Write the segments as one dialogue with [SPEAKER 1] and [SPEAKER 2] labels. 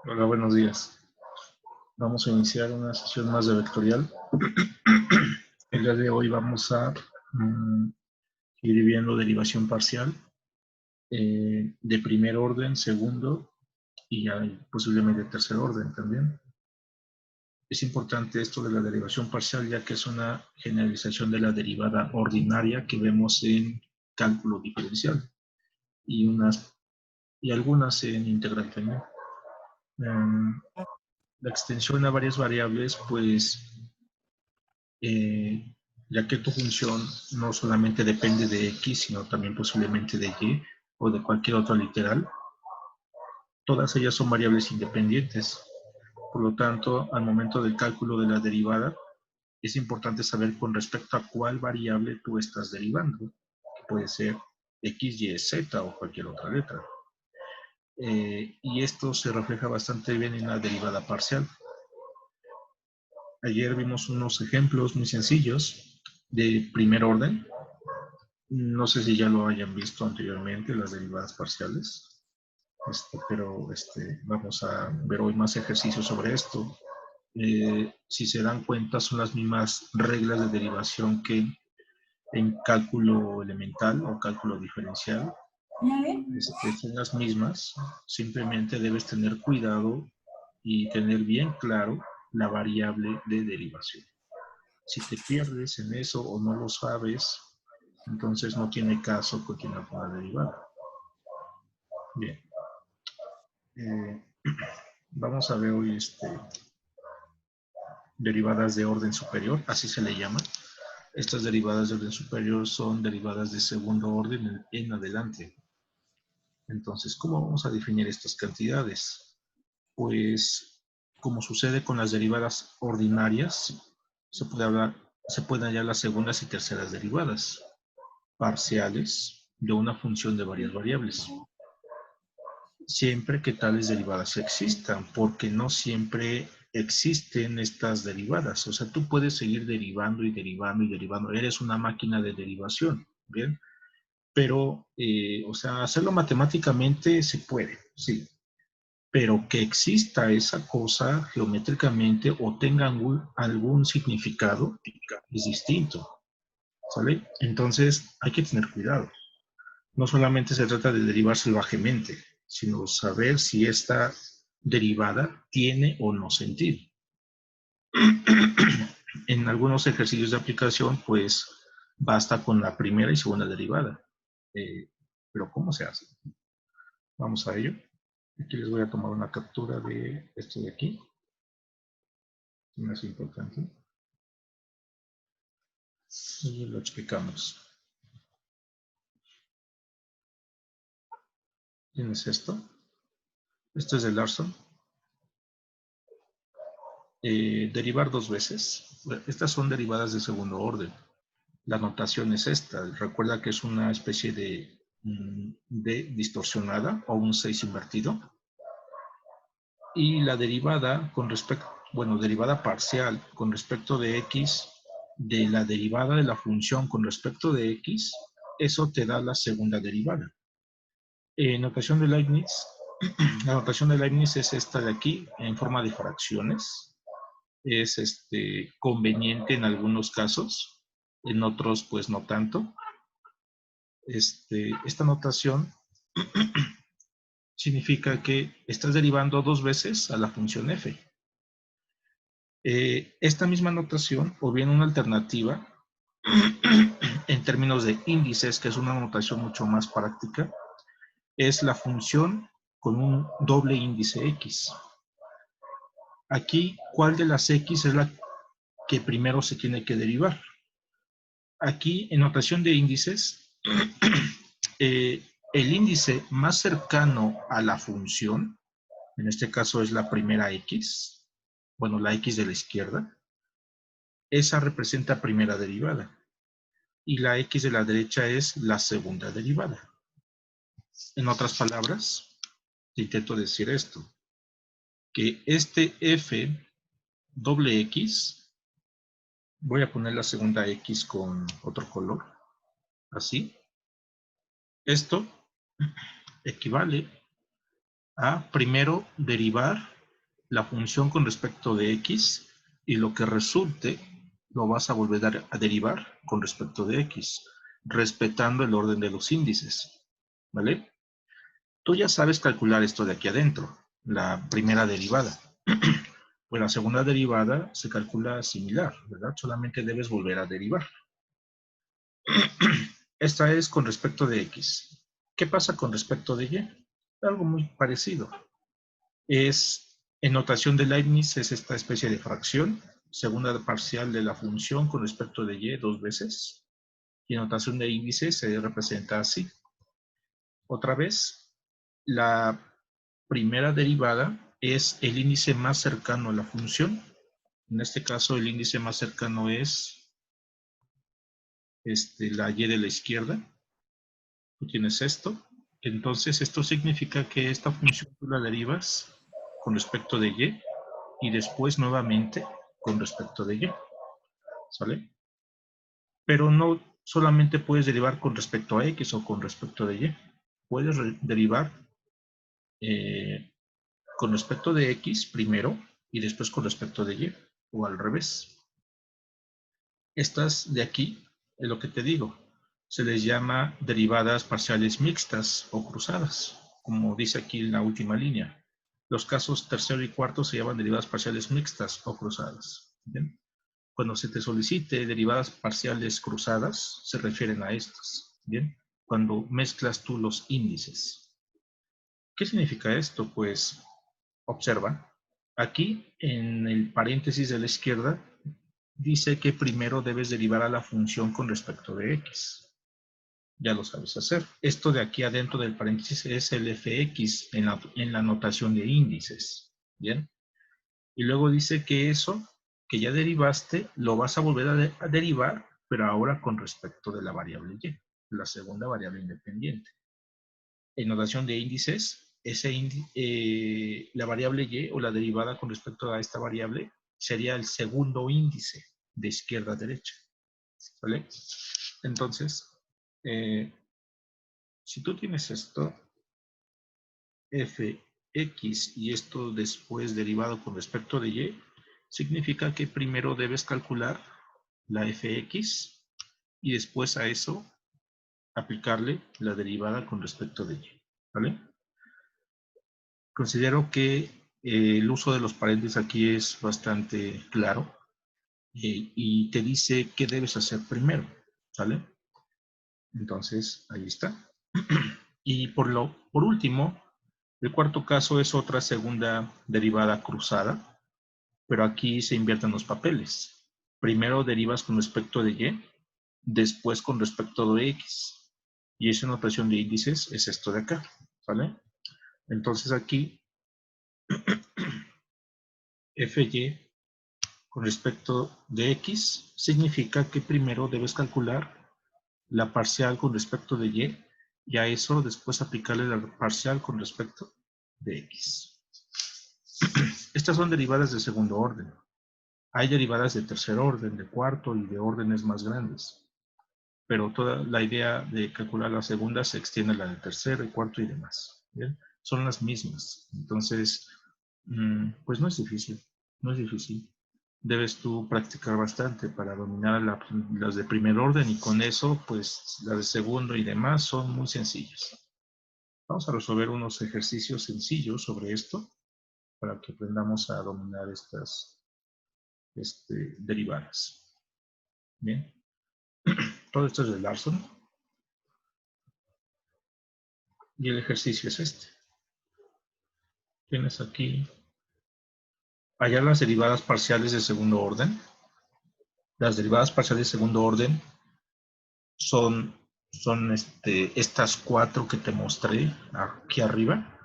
[SPEAKER 1] Hola, buenos días. Vamos a iniciar una sesión más de vectorial. El día de hoy vamos a ir viendo derivación parcial de primer orden, segundo y posiblemente tercer orden también. Es importante esto de la derivación parcial ya que es una generalización de la derivada ordinaria que vemos en cálculo diferencial y algunas en integral también. La extensión a varias variables, pues ya que tu función no solamente depende de X, sino también posiblemente de Y o de cualquier otra literal, todas ellas son variables independientes. Por lo tanto, al momento del cálculo de la derivada, es importante saber con respecto a cuál variable tú estás derivando, que puede ser X, Y, Z o cualquier otra letra. Y esto se refleja bastante bien en la derivada parcial. Ayer vimos unos ejemplos muy sencillos de primer orden. No sé si ya lo hayan visto anteriormente, las derivadas parciales, pero vamos a ver hoy más ejercicios sobre esto. Si se dan cuenta, son las mismas reglas de derivación que en cálculo elemental o cálculo diferencial. Son las mismas, simplemente debes tener cuidado y tener bien claro la variable de derivación. Si te pierdes en eso o no lo sabes, entonces no tiene caso continuar con la derivada. Bien. Vamos a ver hoy derivadas de orden superior, así se le llama. Estas derivadas de orden superior son derivadas de segundo orden en adelante. Entonces, ¿cómo vamos a definir estas cantidades? Pues, como sucede con las derivadas ordinarias, se pueden hallar las segundas y terceras derivadas parciales de una función de varias variables. Siempre que tales derivadas existan, porque no siempre existen estas derivadas. O sea, tú puedes seguir derivando y derivando y derivando. Eres una máquina de derivación, ¿bien? Pero, o sea, hacerlo matemáticamente se puede, sí. Pero que exista esa cosa geométricamente o tenga algún significado es distinto, ¿sale? Entonces, hay que tener cuidado. No solamente se trata de derivar salvajemente, sino saber si esta derivada tiene o no sentido. En algunos ejercicios de aplicación, pues basta con la primera y segunda derivada. Pero ¿cómo se hace? Vamos a ello. Aquí les voy a tomar una captura de esto de aquí. No es importante. Y lo explicamos. ¿Tienes esto? Esto es de Larson. Derivar dos veces. Estas son derivadas de segundo orden. La notación es esta. Recuerda que es una especie de distorsionada o un 6 invertido. Y la derivada con respecto, bueno, derivada parcial con respecto de x, de la derivada de la función con respecto de x, eso te da la segunda derivada. Notación de Leibniz. La notación de Leibniz es esta de aquí, en forma de fracciones. Es conveniente en algunos casos, en otros pues no tanto. Esta notación significa que estás derivando dos veces a la función f. Esta misma notación, o bien una alternativa, en términos de índices, que es una notación mucho más práctica, es la función con un doble índice x. Aquí, ¿cuál de las x es la que primero se tiene que derivar? Aquí, en notación de índices, el índice más cercano a la función, en este caso es la primera x, bueno, la x de la izquierda, esa representa primera derivada. Y la x de la derecha es la segunda derivada. En otras palabras, te intento decir esto, que este f doble x, voy a poner la segunda x con otro color, así. Esto equivale a primero derivar la función con respecto de x y lo que resulte lo vas a volver a derivar con respecto de x, respetando el orden de los índices, ¿vale? Tú ya sabes calcular esto de aquí adentro, la primera derivada. Pues la segunda derivada se calcula similar, ¿verdad? Solamente debes volver a derivar. Esta es con respecto de x. ¿Qué pasa con respecto de y? Algo muy parecido. En notación de Leibniz es esta especie de fracción, segunda parcial de la función con respecto de y dos veces. Y en notación de índice se representa así. Otra vez, la primera derivada es el índice más cercano a la función. En este caso, el índice más cercano es la y de la izquierda. Tú tienes esto. Entonces, esto significa que esta función tú la derivas con respecto de y después nuevamente con respecto de y. ¿Sale? Pero no solamente puedes derivar con respecto a x o con respecto de y. Puedes derivar con respecto de x primero y después con respecto de y, o al revés. Estas de aquí es lo que te digo. Se les llama derivadas parciales mixtas o cruzadas, como dice aquí en la última línea. Los casos tercero y cuarto se llaman derivadas parciales mixtas o cruzadas. ¿Bien? Cuando se te solicite derivadas parciales cruzadas, se refieren a estas. ¿Bien? Cuando mezclas tú los índices. ¿Qué significa esto? Pues observa, aquí en el paréntesis de la izquierda dice que primero debes derivar a la función con respecto de x. Ya lo sabes hacer. Esto de aquí adentro del paréntesis es el fx en la notación de índices. ¿Bien? Y luego dice que eso que ya derivaste lo vas a volver a derivar, pero ahora con respecto de la variable y, la segunda variable independiente. En notación de índices, la variable y o la derivada con respecto a esta variable sería el segundo índice de izquierda a derecha. ¿Vale? Entonces, si tú tienes esto, fx y esto después derivado con respecto de y, significa que primero debes calcular la fx y después a eso aplicarle la derivada con respecto de y. ¿Vale? Considero que el uso de los paréntesis aquí es bastante claro y te dice qué debes hacer primero, ¿sale? Entonces, ahí está. Y por último, el cuarto caso es otra segunda derivada cruzada, pero aquí se invierten los papeles. Primero derivas con respecto de y, después con respecto de x. Y esa notación de índices es esto de acá, ¿vale? Entonces aquí, fy con respecto de x significa que primero debes calcular la parcial con respecto de y a eso después aplicarle la parcial con respecto de x. Estas son derivadas de segundo orden. Hay derivadas de tercer orden, de cuarto y de órdenes más grandes. Pero toda la idea de calcular la segunda se extiende a la de tercero y cuarto y demás. ¿Bien? Son las mismas. Entonces, pues no es difícil. No es difícil. Debes tú practicar bastante para dominar las de primer orden y con eso, pues las de segundo y demás son muy sencillas. Vamos a resolver unos ejercicios sencillos sobre esto para que aprendamos a dominar estas derivadas. Bien. Todo esto es de Larson. Y el ejercicio es este. Tienes aquí, hallar las derivadas parciales de segundo orden. Las derivadas parciales de segundo orden son estas cuatro que te mostré aquí arriba.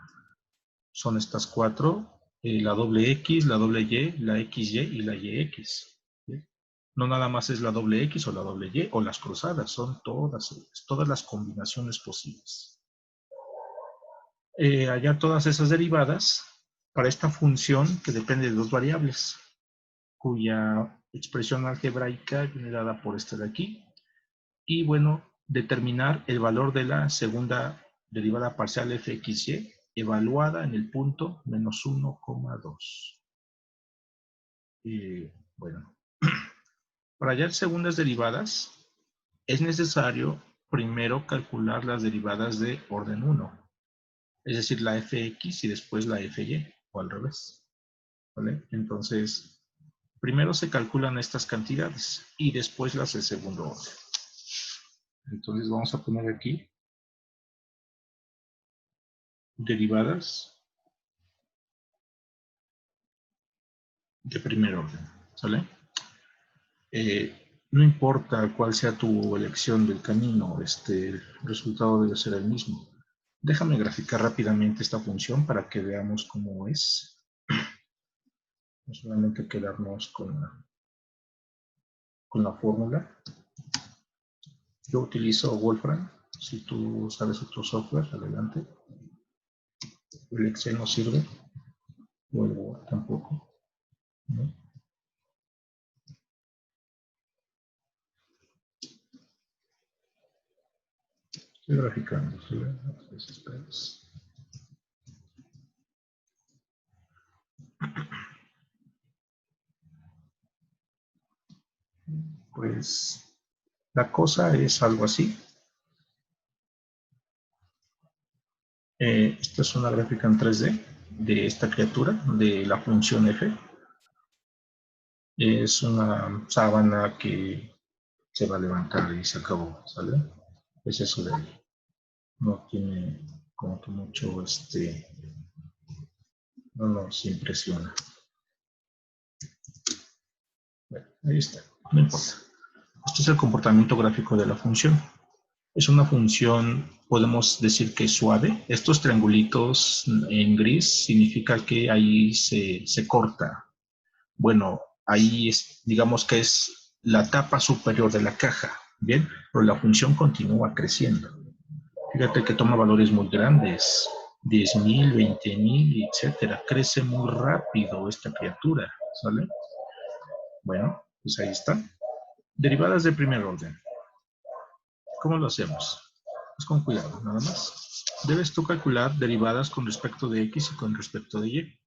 [SPEAKER 1] Son estas cuatro, la doble X, la doble Y, la XY y la YX. ¿Sí? No nada más es la doble X o la doble Y o las cruzadas, son todas las combinaciones posibles. Hallar todas esas derivadas para esta función que depende de dos variables, cuya expresión algebraica viene dada por esta de aquí. Y bueno, determinar el valor de la segunda derivada parcial fxy evaluada en el punto menos 1,2. Bueno, para hallar segundas derivadas, es necesario primero calcular las derivadas de orden 1, es decir, la fx y después la fy, o al revés. ¿Vale? Entonces, primero se calculan estas cantidades y después las de segundo orden. Entonces vamos a poner aquí derivadas de primer orden. ¿Sale? No importa cuál sea tu elección del camino, el resultado debe ser el mismo. Déjame graficar rápidamente esta función para que veamos cómo es. No solamente quedarnos con la fórmula. Yo utilizo Wolfram. Si tú sabes otro software, adelante. El Excel no sirve. O el Word tampoco. ¿No? Estoy graficando. ¿Sí? Pues la cosa es algo así. Esta es una gráfica en 3D de esta criatura, de la función f. Es una sábana que se va a levantar y se acabó, ¿sale? Es eso de ahí. No tiene como que mucho, no nos impresiona. Bueno, ahí está, no importa. Este es el comportamiento gráfico de la función. Es una función, podemos decir que es suave. Estos triangulitos en gris significa que ahí se corta. Bueno, ahí es, digamos que es la tapa superior de la caja, ¿bien? Pero la función continúa creciendo. Fíjate que toma valores muy grandes, 10,000, 20,000, etcétera. Crece muy rápido esta criatura, ¿sale? Bueno, pues ahí está. Derivadas de primer orden. ¿Cómo lo hacemos? Pues con cuidado, nada más. Debes tú calcular derivadas con respecto de x y con respecto de y.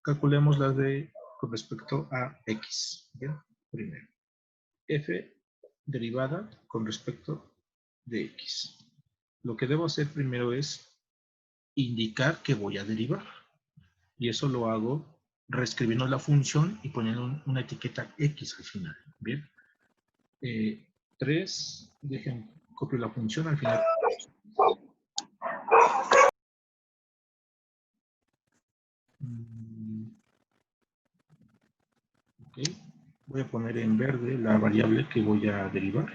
[SPEAKER 1] Calculemos las de con respecto a x. ¿Bien? Primero. F derivada con respecto de x. Lo que debo hacer primero es indicar que voy a derivar. Y eso lo hago reescribiendo la función y poniendo una etiqueta x al final. Bien. 3, dejen, copio la función al final. Ok. Voy a poner en verde la variable que voy a derivar.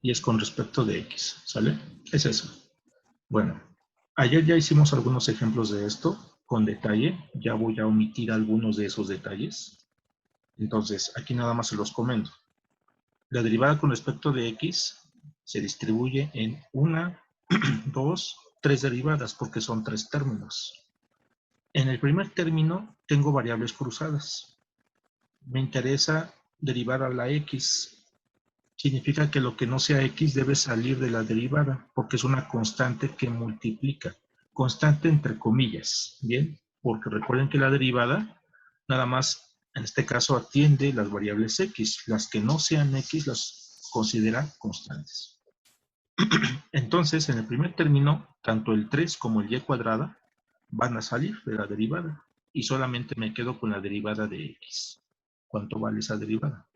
[SPEAKER 1] Y es con respecto de x. ¿Sale? Es eso. Bueno, ayer ya hicimos algunos ejemplos de esto con detalle. Ya voy a omitir algunos de esos detalles. Entonces, aquí nada más se los comento. La derivada con respecto de x se distribuye en 1, 2, 3 derivadas porque son 3 términos. En el primer término tengo variables cruzadas. Me interesa derivar a la x. Significa que lo que no sea x debe salir de la derivada, porque es una constante que multiplica. Constante entre comillas, ¿bien? Porque recuerden que la derivada nada más, en este caso, atiende las variables x. Las que no sean x las considera constantes. Entonces, en el primer término, tanto el 3 como el y cuadrada van a salir de la derivada. Y solamente me quedo con la derivada de x. ¿Cuánto vale esa derivada?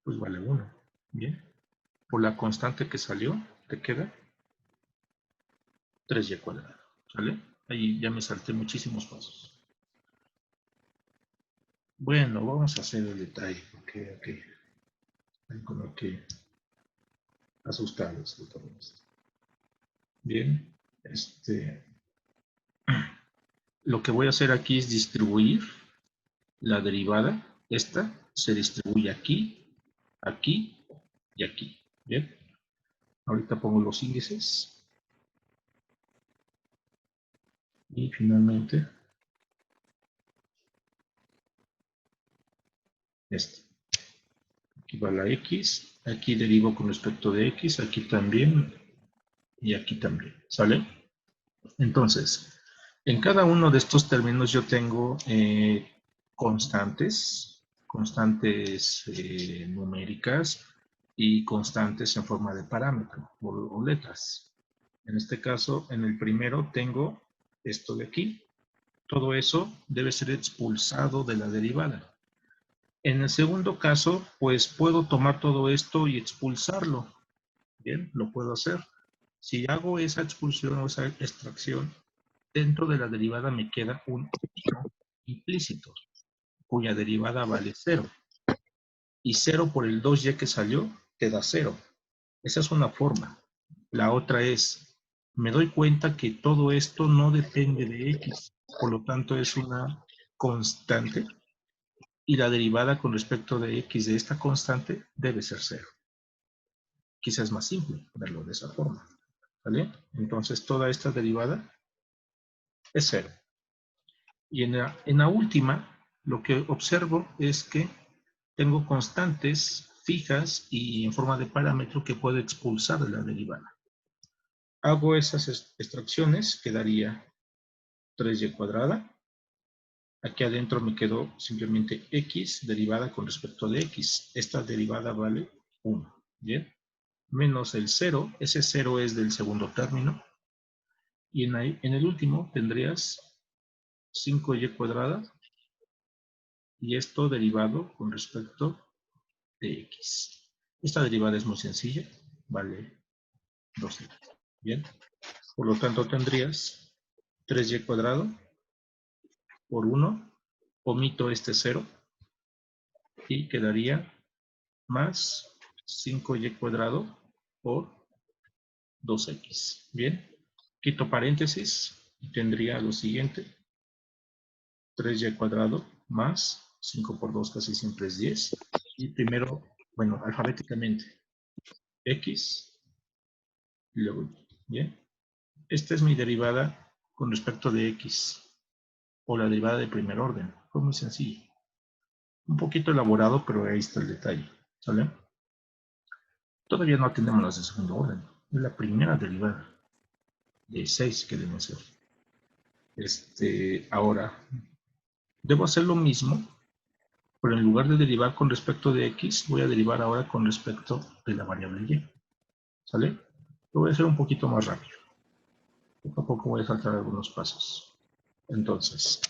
[SPEAKER 1] Pues vale 1. Bien. Por la constante que salió, te queda 3y cuadrado. ¿Sale? Ahí ya me salté muchísimos pasos. Bueno, vamos a hacer el detalle, porque hay como que asustarlos de todo esto. Bien, lo que voy a hacer aquí es distribuir la derivada. Esta se distribuye aquí, aquí y aquí. Bien, ahorita pongo los índices. Y finalmente, esta. Aquí va la x, Aquí derivo con respecto de x, aquí también y aquí también, ¿sale? Entonces, en cada uno de estos términos yo tengo constantes numéricas y constantes en forma de parámetro o letras. En este caso, en el primero tengo esto de aquí. Todo eso debe ser expulsado de la derivada. En el segundo caso, pues puedo tomar todo esto y expulsarlo. Bien, lo puedo hacer. Si hago esa expulsión o esa extracción, dentro de la derivada me queda un 1 implícito, cuya derivada vale 0. Y 0 por el 2y que salió, te da 0. Esa es una forma. La otra es, me doy cuenta que todo esto no depende de x, por lo tanto es una constante, y la derivada con respecto de x de esta constante debe ser 0. Quizás es más simple verlo de esa forma, ¿vale? Entonces toda esta derivada es 0. Y en la última, lo que observo es que tengo constantes fijas y en forma de parámetro que puedo expulsar de la derivada. Hago esas extracciones, quedaría 3y cuadrada. Aquí adentro me quedó simplemente x derivada con respecto de x. Esta derivada vale 1. ¿Bien? Menos el 0. Ese 0 es del segundo término. Y en el último tendrías 5y cuadrada. Y esto derivado con respecto de x. Esta derivada es muy sencilla. Vale 2x. ¿Bien? Por lo tanto tendrías 3y cuadrado por 1. Omito este 0. Y quedaría más 5y cuadrado por 2x. Bien, quito paréntesis y tendría lo siguiente. 3y cuadrado más 5 por 2 casi siempre es 10. Y primero, bueno, alfabéticamente, x y luego y. Bien, esta es mi derivada con respecto de x, o la derivada de primer orden. Fue muy sencillo. Un poquito elaborado, pero ahí está el detalle. ¿Sale? Todavía no tenemos las de segundo orden. Es la primera derivada de 6 que deben ser. Ahora, debo hacer lo mismo, pero en lugar de derivar con respecto de x, voy a derivar ahora con respecto de la variable y. ¿Sale? Lo voy a hacer un poquito más rápido. Poco a poco voy a saltar algunos pasos. Entonces,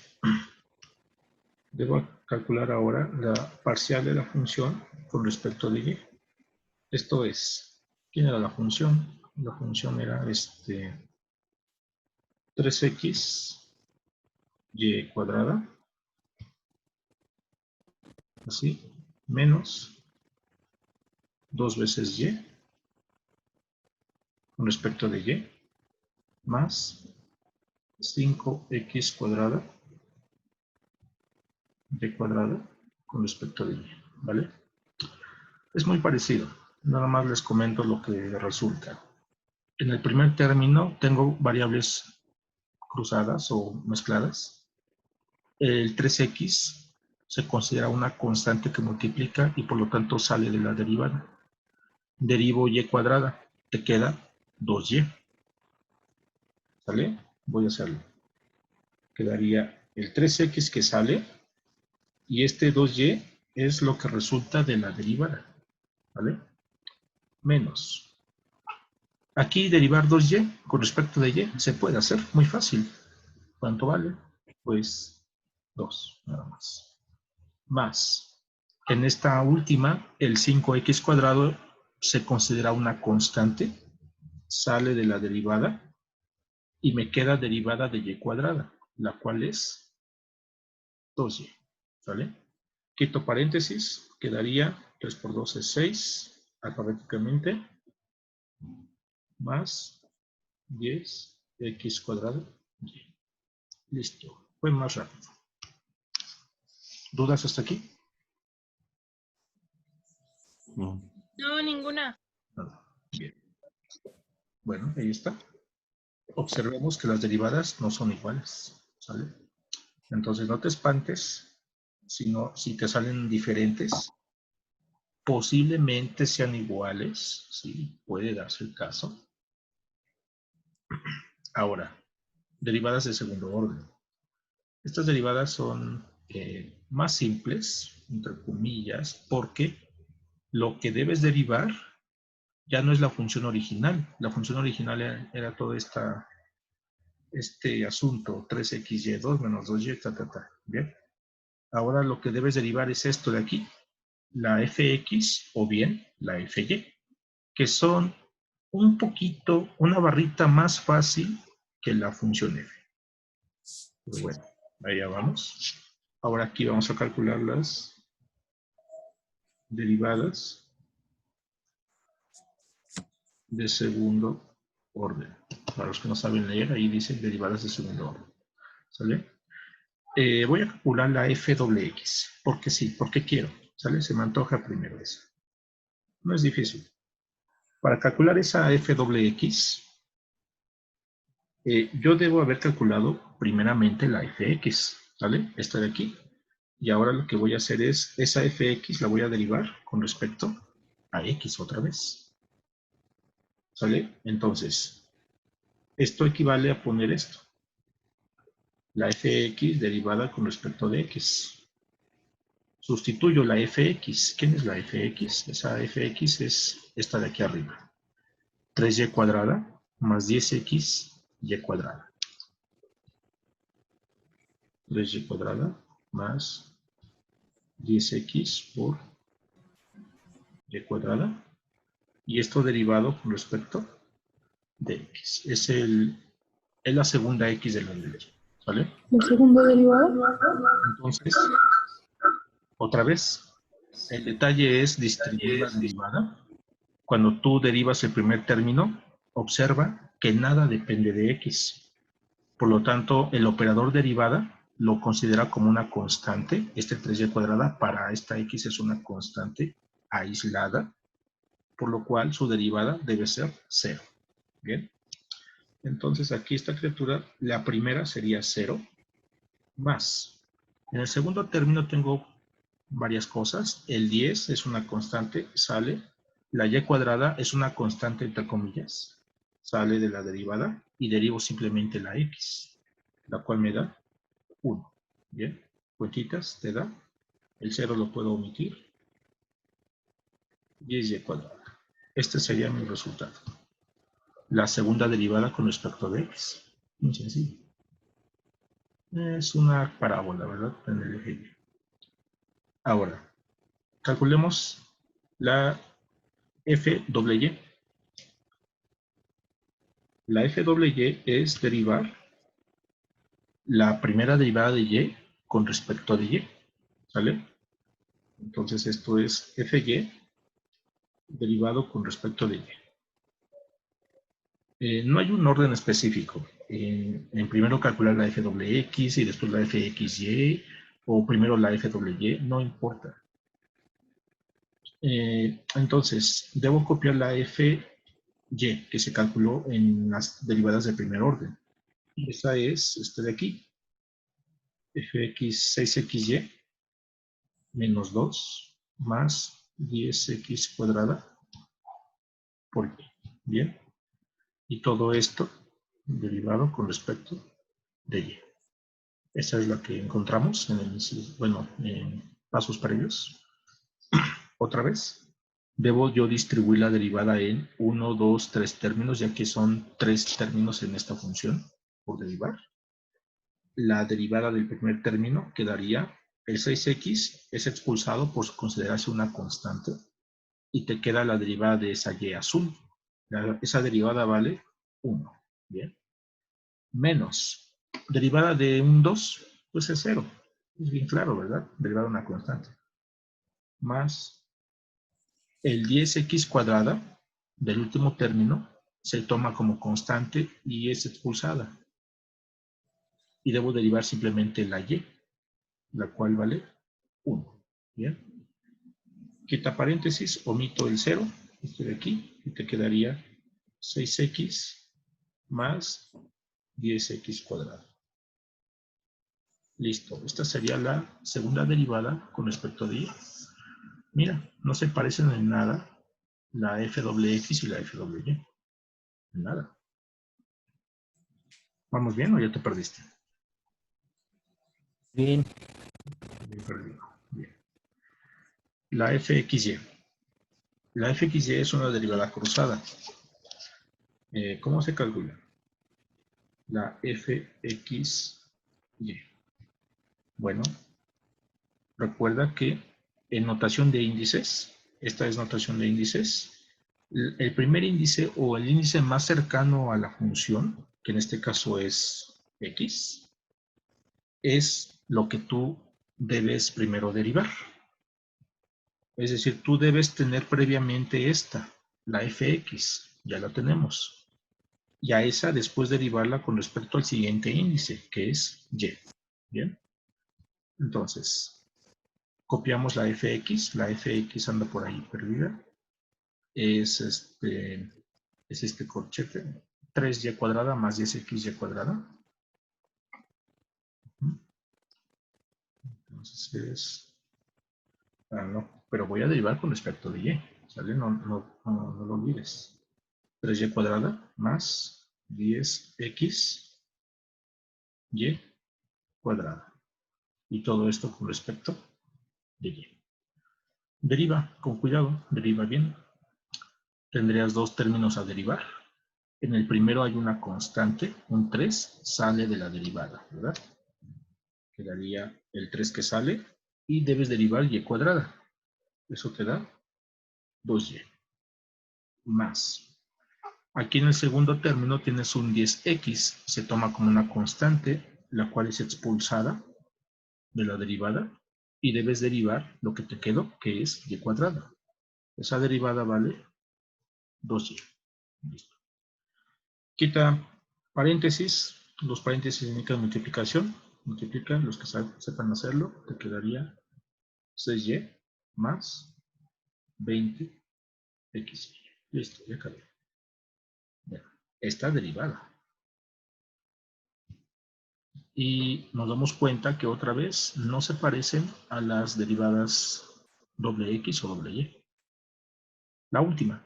[SPEAKER 1] debo calcular ahora la parcial de la función con respecto de y. Esto es, ¿quién era la función? La función era 3x y cuadrada, así, menos 2 veces y con respecto de y, más 5x cuadrada y cuadrada con respecto de y, ¿vale? Es muy parecido, nada más les comento lo que resulta. En el primer término tengo variables cruzadas o mezcladas. El 3x se considera una constante que multiplica y por lo tanto sale de la derivada. Derivo y cuadrada, te queda 2y. ¿Sale? Voy a hacerlo. Quedaría el 3x que sale y este 2y es lo que resulta de la derivada. ¿Vale? Menos. Aquí derivar 2y con respecto de y se puede hacer muy fácil. ¿Cuánto vale? Pues 2, nada más. Más. En esta última, el 5x cuadrado se considera una constante, sale de la derivada y me queda derivada de y cuadrada, la cual es 2y. ¿Sale? Quito paréntesis, quedaría 3 por 2 es 6, alfabéticamente, más 10x cuadrado y. Listo, fue más rápido. ¿Dudas hasta aquí?
[SPEAKER 2] No.
[SPEAKER 3] No, ninguna.
[SPEAKER 1] Nada. Bien. Bueno, ahí está. Observemos que las derivadas no son iguales. ¿Sale? Entonces no te espantes si te salen diferentes. posiblemente sean iguales, sí, puede darse el caso. Ahora, derivadas de segundo orden. Estas derivadas son más simples, entre comillas, porque lo que debes derivar ya no es la función original. La función original era todo este asunto, 3xy2 menos 2y, ¿bien? Ahora lo que debes derivar es esto de aquí, la fx o bien la fy, que son un poquito, una barrita más fácil que la función f. Pero bueno, allá vamos. Ahora aquí vamos a calcular las derivadas de segundo orden. Para los que no saben leer, ahí dice derivadas de segundo orden. ¿Sale? Voy a calcular la f doble x. Porque sí, porque quiero. ¿Sale? Se me antoja primero esa. No es difícil. Para calcular esa f doble x, yo debo haber calculado primeramente la fx. ¿Sale? Esta de aquí. Y ahora lo que voy a hacer es, esa fx la voy a derivar con respecto a x otra vez. ¿Sale? Entonces, esto equivale a poner esto. La fx derivada con respecto de x. Sustituyo la fx. ¿Quién es la fx? Esa fx es esta de aquí arriba. 3y cuadrada más 10x y cuadrada. 3y cuadrada más 10x por y cuadrada. Y esto derivado con respecto de x. Es la segunda x de la derecha. ¿Vale?
[SPEAKER 2] ¿El segundo derivado?
[SPEAKER 1] Entonces, otra vez, el detalle es distribuir la derivada. Cuando tú derivas el primer término, observa que nada depende de x. Por lo tanto, el operador derivada lo considera como una constante. Este 3y cuadrada para esta x es una constante aislada, por lo cual su derivada debe ser 0. ¿Bien? Entonces aquí esta criatura, la primera sería 0 más. En el segundo término tengo varias cosas. El 10 es una constante, sale. La y cuadrada es una constante entre comillas, sale de la derivada y derivo simplemente la x, la cual me da 1. Bien, cuentitas te da. El 0 lo puedo omitir. 10y cuadrada. Este sería mi resultado. La segunda derivada con respecto de x. Muy sencillo. Es una parábola, ¿verdad? En el ejemplo. Ahora, calculemos la f doble y. La f doble y es derivar la primera derivada de y con respecto de y. ¿Sale? Entonces esto es fy derivado con respecto de y. No hay un orden específico. En primero calcular la f doble x y después la fxy, o primero la f doble y, no importa. Entonces, debo copiar la fy que se calculó en las derivadas de primer orden. Esa es esta de aquí. Fx 6xy menos 2 más 10x cuadrada por y. Bien. Y todo esto derivado con respecto de y. Esa es la que encontramos en el, bueno, en pasos previos. Otra vez, debo yo distribuir la derivada en 1, 2, 3 términos, ya que son 3 términos en esta función por derivar. La derivada del primer término quedaría, el 6x es expulsado por considerarse una constante y te queda la derivada de esa y azul. Esa derivada vale 1. Bien. Menos derivada de un 2, pues es 0. Es bien claro, ¿verdad? Derivada de una constante. Más el 10x cuadrada del último término se toma como constante y es expulsada. Y debo derivar simplemente la y, la cual vale 1. ¿Bien? Quita paréntesis, omito el 0, este de aquí, y te quedaría 6x más 10x cuadrado. Listo, esta sería la segunda derivada con respecto de y. Mira, no se parecen en nada la FWX y la FWY. En nada. ¿Vamos bien o ya te perdiste?
[SPEAKER 2] Bien.
[SPEAKER 1] Bien perdido. Bien. La FXY. La FXY es una derivada cruzada. ¿Cómo se calcula? La FXY. Bueno, recuerda que en notación de índices, esta es notación de índices, el primer índice o el índice más cercano a la función, que en este caso es x, es lo que tú debes primero derivar. Es decir, tú debes tener previamente esta, la fx, ya la tenemos. Y a esa después derivarla con respecto al siguiente índice, que es y. ¿Bien? Entonces, copiamos la fx anda por ahí perdida. Es este corchete, 3y cuadrada más 10xy cuadrada. Entonces es... no, pero voy a derivar con respecto de y, ¿sale? No lo olvides. 3y cuadrada más 10x y cuadrada. Y todo esto con respecto de y. Deriva, con cuidado, deriva bien. Tendrías dos términos a derivar. En el primero hay una constante, un 3, sale de la derivada, ¿verdad? Quedaría el 3 que sale y debes derivar y cuadrada. Eso te da 2y más. Aquí en el segundo término tienes un 10x, se toma como una constante, la cual es expulsada de la derivada y debes derivar lo que te quedó, que es y cuadrada. Esa derivada vale 2y. Listo. Quita paréntesis, los paréntesis indican multiplicación, multiplica, los que sepan hacerlo, te quedaría 6y más 20x. Listo, ya acabé. Bueno, esta derivada. Y nos damos cuenta que otra vez no se parecen a las derivadas doble x o doble y. La última,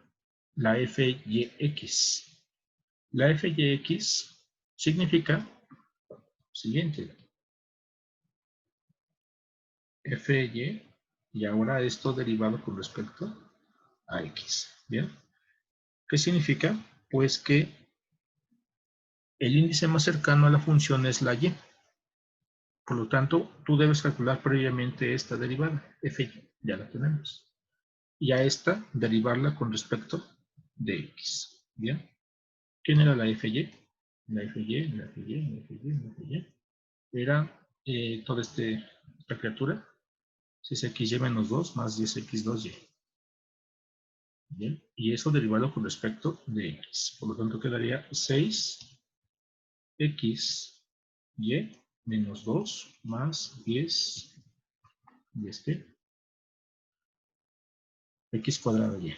[SPEAKER 1] la fyx. La fyx significa siguiente. Fy, y ahora esto derivado con respecto a x. ¿Bien? ¿Qué significa? Pues que el índice más cercano a la función es la y. Por lo tanto, tú debes calcular previamente esta derivada, fy, ya la tenemos. Y a esta derivarla con respecto de x. ¿Bien? ¿Quién era la fy? La fy, la fy, la fy, la fy. Era toda esta criatura, 6xy menos 2 más 10x2y. Bien, y eso derivado con respecto de x. Por lo tanto, quedaría 6xy menos 2 más 10 y x cuadrado y.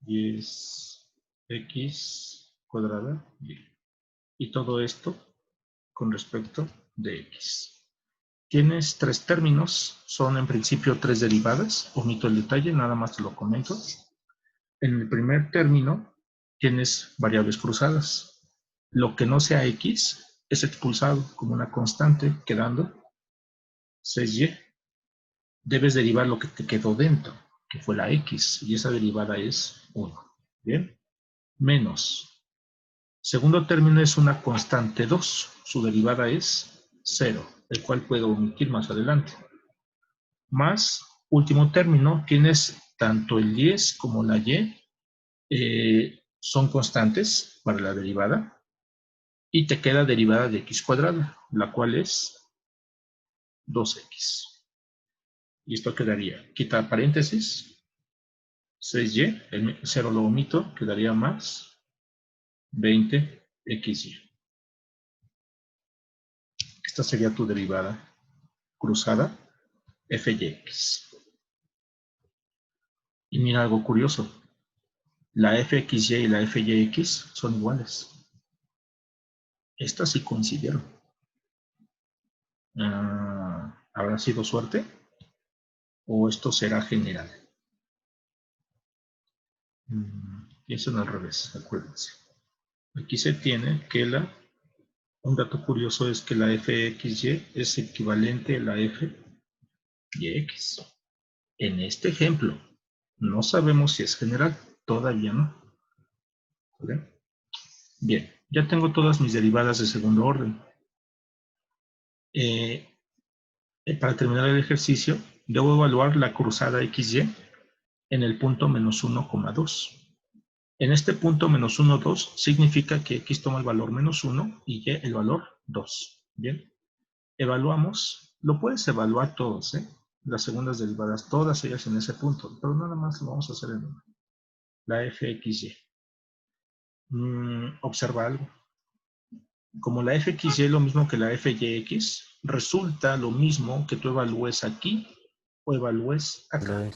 [SPEAKER 1] 10x cuadrada y. Y todo esto con respecto de x. Tienes tres términos, son en principio tres derivadas, omito el detalle, nada más te lo comento. En el primer término tienes variables cruzadas. Lo que no sea x es expulsado como una constante, quedando 6y. Debes derivar lo que te quedó dentro, que fue la x, y esa derivada es 1. ¿Bien? Menos. Segundo término es una constante 2, su derivada es 0, el cual puedo omitir más adelante. Más, último término, tienes tanto el 10 como la y, son constantes para la derivada, y te queda derivada de x cuadrada, la cual es 2x. Y esto quedaría, quita paréntesis, 6y, el 0 lo omito, quedaría más 20xy. Esta sería tu derivada cruzada fyx. Y mira algo curioso, la fxy y la fyx son iguales. Estas sí coincidieron. ¿Habrá sido suerte? o esto será general. Piensen al revés, acuérdense. Aquí se tiene que un dato curioso es que la fxy es equivalente a la fyx. En este ejemplo, no sabemos si es general, todavía no. ¿Vale? Bien, ya tengo todas mis derivadas de segundo orden. Para terminar el ejercicio, debo evaluar la cruzada xy en el punto menos 1,2. En este punto menos 1, 2 significa que x toma el valor menos 1 y y el valor 2. Bien, evaluamos, lo puedes evaluar todos, las segundas derivadas, todas ellas en ese punto, pero nada más lo vamos a hacer en una. La fxy. Observa algo. Como la fxy es lo mismo que la fyx, resulta lo mismo que tú evalúes aquí o evalúes acá.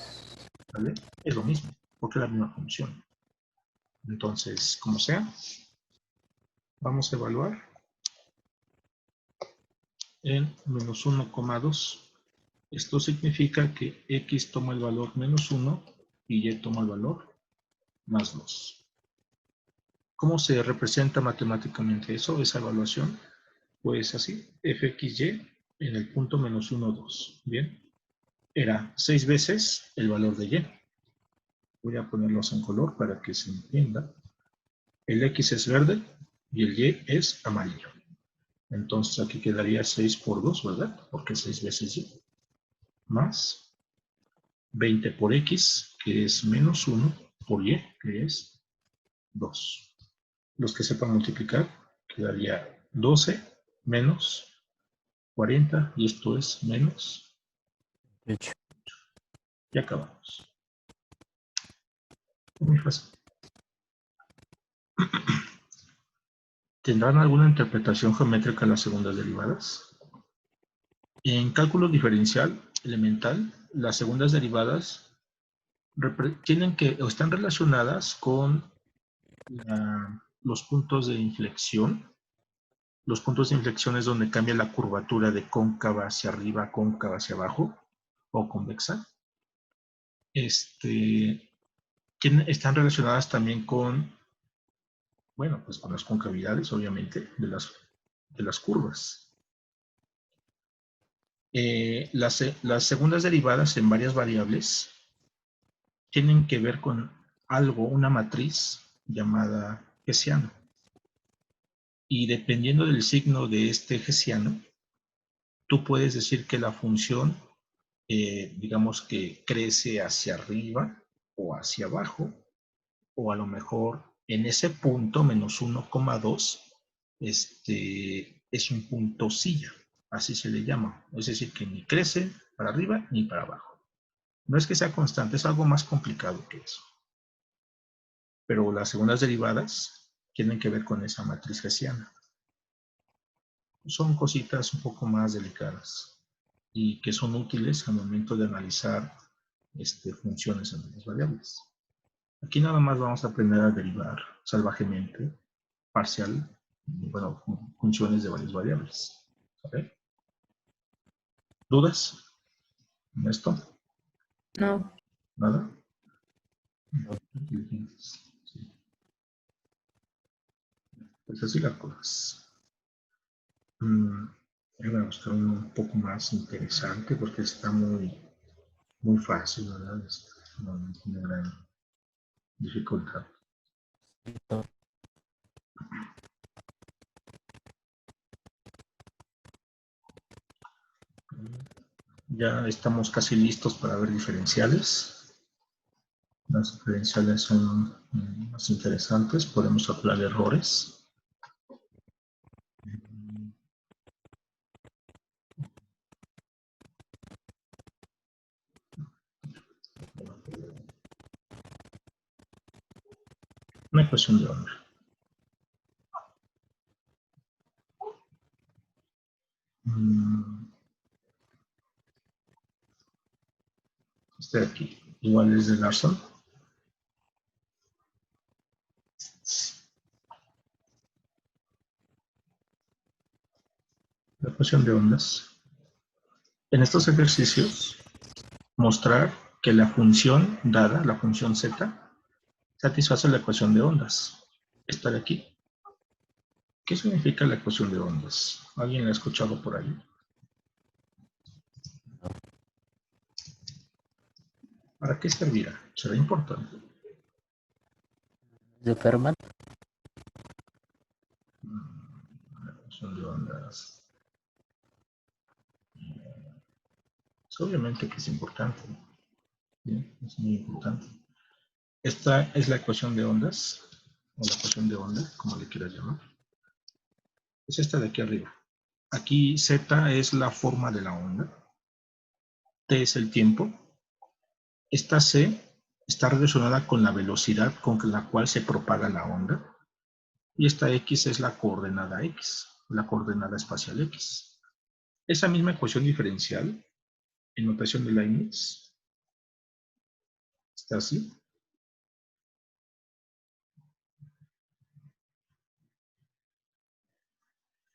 [SPEAKER 1] ¿Vale? Es lo mismo, porque es la misma función. Entonces, como sea, vamos a evaluar en menos 1,2. Esto significa que x toma el valor menos 1 y y toma el valor más 2. ¿Cómo se representa matemáticamente eso, esa evaluación? Pues así, fxy en el punto menos 1, 2. Bien, era 6 veces el valor de y. Voy a ponerlos en color para que se entienda. El x es verde y el y es amarillo. Entonces aquí quedaría 6 por 2, ¿verdad? Porque 6 veces y. Más 20 por x, que es menos 1, por y, que es 2. Los que sepan multiplicar, quedaría 12 menos 40, y esto es menos 8. Y acabamos. Muy fácil. ¿Tendrán alguna interpretación geométrica las segundas derivadas? En cálculo diferencial elemental, las segundas derivadas tienen que, o están relacionadas con los puntos de inflexión. Los puntos de inflexión es donde cambia la curvatura de cóncava hacia arriba, cóncava hacia abajo, o convexa. Están relacionadas también con, bueno, pues con las concavidades, obviamente, de las curvas. Las segundas derivadas en varias variables tienen que ver con algo, una matriz llamada hessiano. Y dependiendo del signo de este hessiano, tú puedes decir que la función, digamos que crece hacia arriba o hacia abajo, o a lo mejor en ese punto, menos 1,2, es un punto silla, así se le llama. Es decir, que ni crece para arriba ni para abajo. No es que sea constante, es algo más complicado que eso. Pero las segundas derivadas tienen que ver con esa matriz hessiana. Son cositas un poco más delicadas y que son útiles al momento de analizar funciones en las variables. Aquí nada más vamos a aprender a derivar salvajemente parcial, bueno, funciones de varias variables. ¿Okay? ¿Dudas en esto?
[SPEAKER 2] No.
[SPEAKER 1] ¿Nada? Sí. Pues así las cosas. Voy a buscar uno un poco más interesante porque está muy fácil, ¿verdad? No tiene gran dificultad. Ya estamos casi listos para ver diferenciales. Las diferenciales son más interesantes, podemos calcular errores. Una ecuación de onda. Este de aquí, igual es de Larson. La ecuación de ondas. En estos ejercicios mostrar que la función dada, la función z, satisface la ecuación de ondas. Esta de aquí. ¿Qué significa la ecuación de ondas? ¿Alguien la ha escuchado por ahí? ¿Para qué servirá? ¿Será importante?
[SPEAKER 2] ¿De Fermat?
[SPEAKER 1] La ecuación de ondas. Obviamente que es importante. ¿Sí? Es muy importante. Esta es la ecuación de ondas, o la ecuación de onda, como le quieras llamar. Es esta de aquí arriba. Aquí z es la forma de la onda. T es el tiempo. Esta c está relacionada con la velocidad con la cual se propaga la onda. Y esta x es la coordenada x, la coordenada espacial x. Esa misma ecuación diferencial, en notación de Leibniz, está así.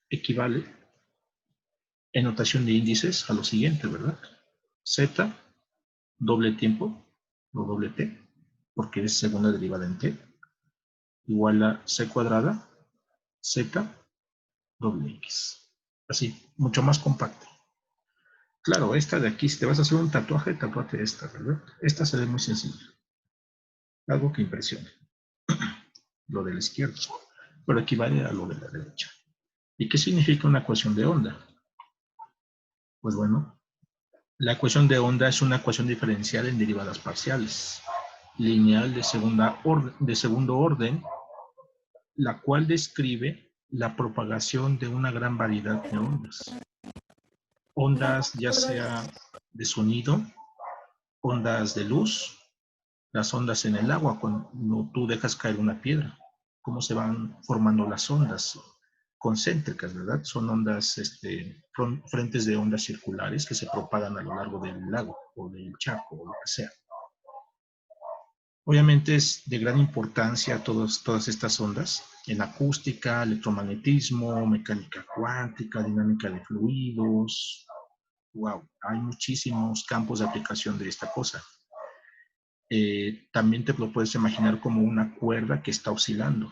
[SPEAKER 1] Equivale, en notación de índices, a lo siguiente, ¿verdad? Z, doble tiempo, o doble t, porque es segunda derivada en t, igual a c cuadrada, z, doble x. Así, mucho más compacto. Claro, esta de aquí, si te vas a hacer un tatuaje, tatúate esta, ¿verdad? Esta se ve muy sencilla. Algo que impresione. Lo de la izquierda, pero equivale a lo de la derecha. ¿Y qué significa una ecuación de onda? Pues bueno, la ecuación de onda es una ecuación diferencial en derivadas parciales, lineal de segundo orden, la cual describe la propagación de una gran variedad de ondas. Ondas ya sea de sonido, ondas de luz, las ondas en el agua cuando tú dejas caer una piedra, cómo se van formando las ondas concéntricas, ¿verdad? Son ondas, frentes de ondas circulares que se propagan a lo largo del lago o del charco o lo que sea. Obviamente es de gran importancia todas estas ondas en acústica, electromagnetismo, mecánica cuántica, dinámica de fluidos. Wow, hay muchísimos campos de aplicación de esta cosa. También te lo puedes imaginar como una cuerda que está oscilando.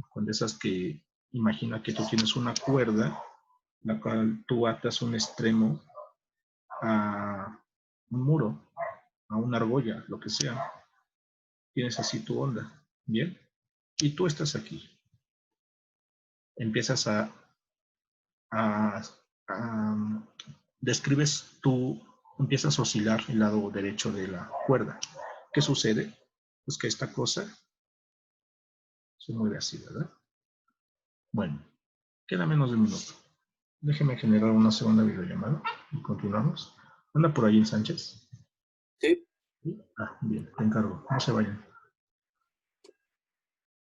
[SPEAKER 1] Con esas que imagina que tú tienes una cuerda, la cual tú atas un extremo a un muro, a una argolla, lo que sea. Tienes así tu onda, ¿bien? Y tú estás aquí. Empiezas a describes tú, empiezas a oscilar el lado derecho de la cuerda. ¿Qué sucede? Pues que esta cosa se mueve así, ¿verdad? Bueno, queda menos de un minuto. Déjeme generar una segunda videollamada y continuamos. ¿Anda por ahí el Sánchez?
[SPEAKER 2] Sí.
[SPEAKER 1] Ah, bien, te encargo. No se vayan.